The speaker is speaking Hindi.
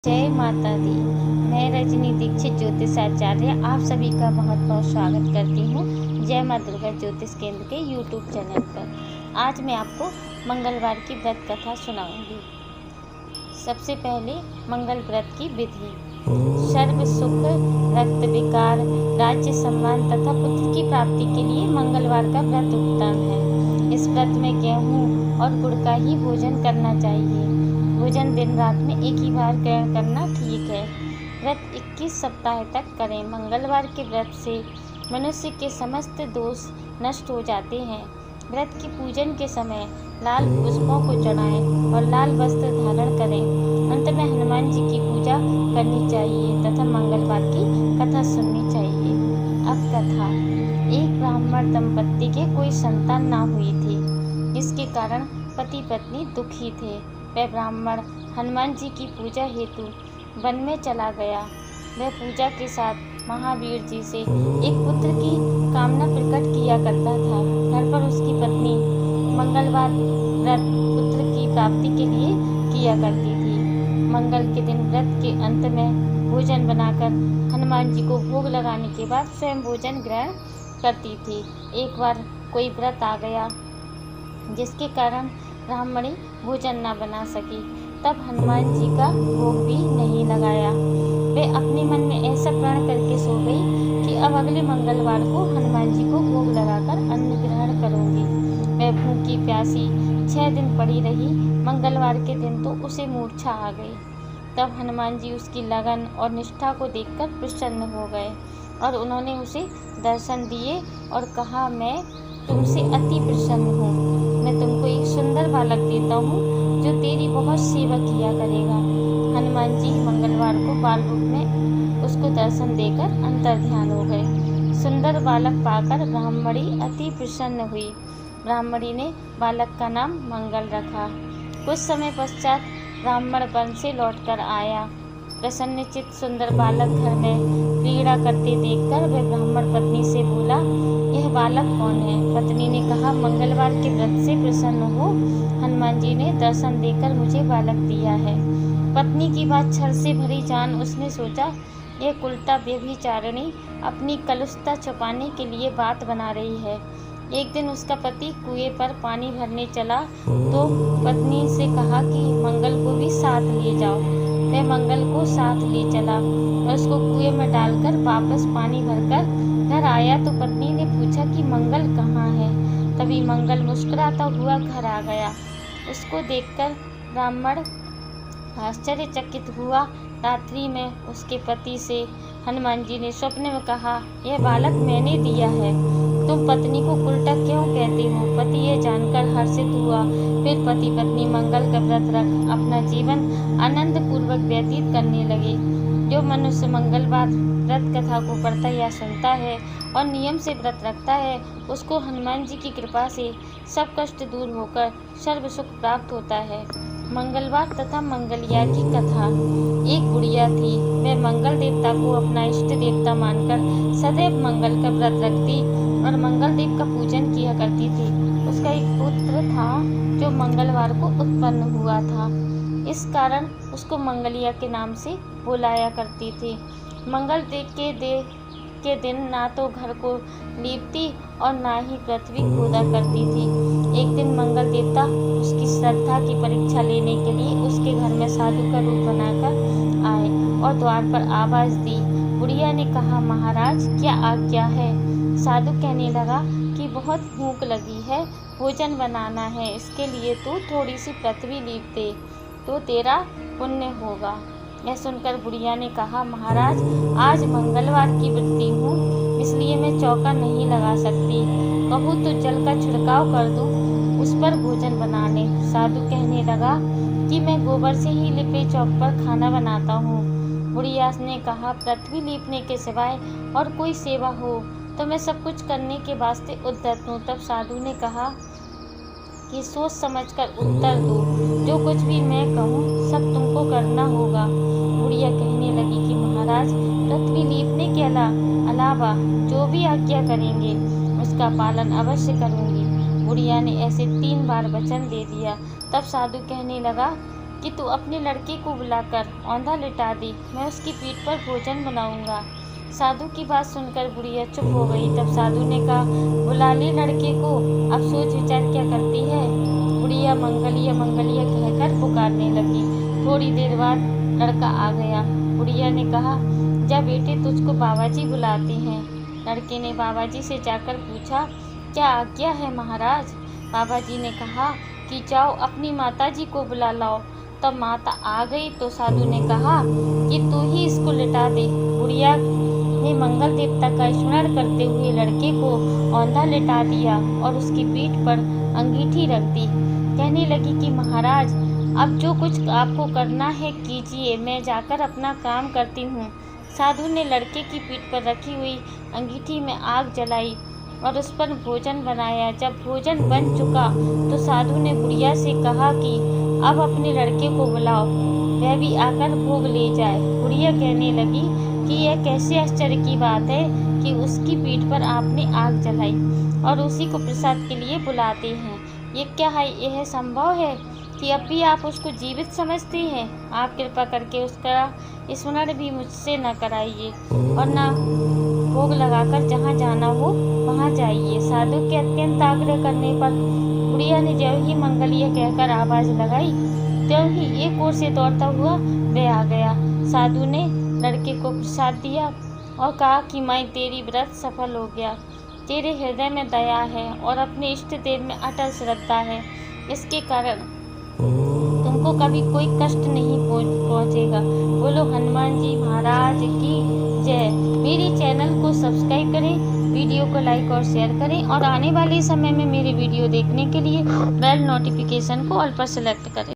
जय माता दी। मैं रजनी दीक्षित ज्योतिषाचार्य आप सभी का बहुत बहुत स्वागत करती हूँ जय माँ दुर्गा ज्योतिष केंद्र के यूट्यूब चैनल पर। आज मैं आपको मंगलवार की व्रत कथा सुनाऊंगी। सबसे पहले मंगल व्रत की विधि। सर्व सुख, रक्त विकार, राज्य सम्मान तथा पुत्र की प्राप्ति के लिए मंगलवार का व्रत उत्तम है। इस व्रत में गेहूँ और गुड़ का ही भोजन करना चाहिए। भोजन दिन रात में एक ही बार ग्रहण करना ठीक है। व्रत 21 सप्ताह तक करें। मंगलवार के व्रत से मनुष्य के समस्त दोष नष्ट हो जाते हैं। व्रत के पूजन के समय लाल पुष्पों को चढ़ाएं और लाल वस्त्र धारण करें। अंत में हनुमान जी की पूजा करनी चाहिए तथा मंगलवार की कथा सुननी चाहिए। अब कथा। एक ब्राह्मण दंपत्ति के कोई संतान ना हुई थी, जिसके कारण पति पत्नी दुखी थे। वह ब्राह्मण हनुमान जी की पूजा हेतु वन में चला गया। वह पूजा के साथ महावीर जी से एक पुत्र की कामना प्रकट किया करता था। घर पर उसकी पत्नी मंगलवार व्रत पुत्र की प्राप्ति के लिए किया करती थी। मंगल के दिन व्रत के अंत में भोजन बनाकर हनुमान जी को भोग लगाने के बाद स्वयं भोजन ग्रहण करती थी। एक बार कोई व्रत आ गया जिसके कारण ब्राह्मणी भोजन न बना सकी। तब हनुमान जी का भोग भी नहीं लगाया। वे अपने मन में ऐसा प्रण करके सो गई कि अब अगले मंगलवार को हनुमान जी को भोग लगाकर अन्न ग्रहण करूंगी। वह भूखी प्यासी 6 दिन पड़ी रही। मंगलवार के दिन तो उसे मूर्छा आ गई। तब हनुमान जी उसकी लगन और निष्ठा को देखकर प्रसन्न हो गए और उन्होंने उसे दर्शन दिए और कहा, मैं तुमसे अति प्रसन्न हूँ। मैं तुमको एक सुंदर बालक देता हूँ जो तेरी बहुत सेवा किया करेगा। हनुमान जी मंगलवार को बाल रूप में उसको दर्शन देकर अंतर ध्यान हो गए। सुंदर बालक पाकर ब्राह्मणी अति प्रसन्न हुई। ब्राह्मणी ने बालक का नाम मंगल रखा। कुछ समय पश्चात ब्राह्मण वन से लौटकर आया। प्रसन्नचित्त सुंदर बालक घर में क्रीड़ा करते देखकर वह ब्राह्मण पत्नी से बोला, यह बालक कौन है? पत्नी ने कहा, मंगलवार के व्रत से प्रसन्न हो हनुमान जी ने दर्शन देकर मुझे बालक दिया है। पत्नी की बात छल से भरी जान उसने सोचा, यह कुलटा व्यभिचारिणी अपनी कलुषता छुपाने के लिए बात बना रही है। एक दिन उसका पति कुएं पर पानी भरने चला तो पत्नी से कहा कि मंगल को भी साथ ले जाओ। वह मंगल को साथ ले चला और उसको कुएं में डालकर वापस पानी भरकर घर आया तो पत्नी ने पूछा कि मंगल कहाँ है? तभी मंगल मुस्कुराता हुआ घर आ गया। उसको देखकर ब्राह्मण आश्चर्यचकित हुआ। रात्रि में उसके पति से हनुमान जी ने स्वप्न में कहा, यह बालक मैंने दिया है, तुम पत्नी को उल्टा क्यों कहते हो? पति यह जानकर हर्षित हुआ। फिर पति पत्नी मंगल का व्रत रख अपना जीवन आनंद पूर्वक व्यतीत करने लगे। जो मनुष्य मंगलवार व्रत कथा को पढ़ता या सुनता है और नियम से व्रत रखता है, उसको हनुमान जी की कृपा से सब कष्ट दूर होकर सर्व सुख प्राप्त होता है। मंगलवार तथा मंगलिया की कथा। एक बुढ़िया थी। वह मंगल देवता को अपना इष्ट देवता मानकर सदैव मंगल का व्रत रखती और मंगल देव का पूजन किया करती थी। उसका एक पुत्र था जो मंगलवार को उत्पन्न हुआ था। इस कारण उसको मंगलिया के नाम से बुलाया करती थी। मंगल के दिन ना तो घर को लीपती और ना ही पृथ्वी खोदा करती थी। एक दिन मंगल देवता उसकी श्रद्धा की परीक्षा लेने के लिए उसके घर में साधु का रूप बनाकर आए और द्वार पर आवाज दी। बुढ़िया ने कहा, महाराज क्या आज्ञा है? साधु कहने लगा कि बहुत भूख लगी है, भोजन बनाना है, इसके लिए तू थोड़ी सी पृथ्वी लीप दे तो तेरा पुण्य होगा। यह सुनकर बुढ़िया ने कहा, महाराज आज मंगलवार की व्रती हूँ, इसलिए मैं चौका नहीं लगा सकती। कहूँ तो जल का छिड़काव कर दूँ, उस पर भोजन बना ले। साधु कहने लगा कि मैं गोबर से ही लिपे चौक पर खाना बनाता हूँ। बुढ़िया ने कहा, पृथ्वी लीपने के सिवाय और कोई सेवा हो तो मैं सब कुछ करने के वास्ते उद्यत हूँ। तब साधु ने कहा कि सोच समझकर उत्तर दो, जो कुछ भी मैं कहूँ सब तुमको करना होगा। बुढ़िया कहने लगी कि महाराज पृथ्वी लीपने के अलावा जो भी आज्ञा करेंगे उसका पालन अवश्य करूँगी। बुढ़िया ने ऐसे 3 बार वचन दे दिया। तब साधु कहने लगा कि तू अपने लड़के को बुलाकर औंधा लिटा दे, मैं उसकी पीठ पर भोजन बनाऊंगा। साधु की बात सुनकर बुढ़िया चुप हो गई। तब साधु ने कहा, बुला ले लड़के को, अब सोच विचार क्या करती है। बुढ़िया मंगलिया मंगलिया कहकर पुकारने लगी। थोड़ी देर बाद लड़का आ गया। बुढ़िया ने कहा, जा बेटे, तुझको बाबाजी बुलाते हैं। लड़के ने बाबाजी से जाकर पूछा, क्या आज्ञा है महाराज। बाबाजी ने कहा कि जाओ अपनी माताजी को बुला लाओ। तब माता आ गई तो साधु ने कहा कि तू ही इसको लिटा दे। बुढ़िया ने मंगल देवता का स्मरण करते हुए लड़के को औंधा लिटा दिया और उसकी पीठ पर अंगीठी रख दी। कहने लगी कि महाराज, अब जो कुछ आपको करना है कीजिए, मैं जाकर अपना काम करती हूँ। साधु ने लड़के की पीठ पर रखी हुई अंगीठी में आग जलाई और उस पर भोजन बनाया। जब भोजन बन चुका तो साधु ने बुढ़िया से कहा कि अब अपने लड़के को बुलाओ, वह भी आकर भोग ले जाए। बुढ़िया कहने लगी कि यह कैसे आश्चर्य की बात है कि उसकी पीठ पर आपने आग जलाई और उसी को प्रसाद के लिए बुलाते हैं। ये क्या है, यह संभव है कि अब भी आप उसको जीवित समझती हैं। आप कृपा करके उसका स्मरण भी मुझसे न कराइए और न भोग लगाकर जहाँ जाना हो वहाँ जाइए। साधु के अत्यंत आग्रह करने पर बुढ़िया ने जो ही मंगलिया कहकर आवाज लगाई, त्यों ही एक ओर से दौड़ता हुआ वह आ गया। साधु ने लड़के को प्रसाद दिया और कहा कि मैं तेरी व्रत सफल हो गया। तेरे हृदय में दया है और अपने इष्ट देव में अटल श्रद्धा है, इसके कारण तुमको कभी कोई कष्ट नहीं पहुंचेगा। बोलो हनुमान जी महाराज की जय। मेरे चैनल को सब्सक्राइब करें, वीडियो को लाइक और शेयर करें और आने वाले समय में मेरे वीडियो देखने के लिए बेल नोटिफिकेशन को ऑल पर सेलेक्ट करें।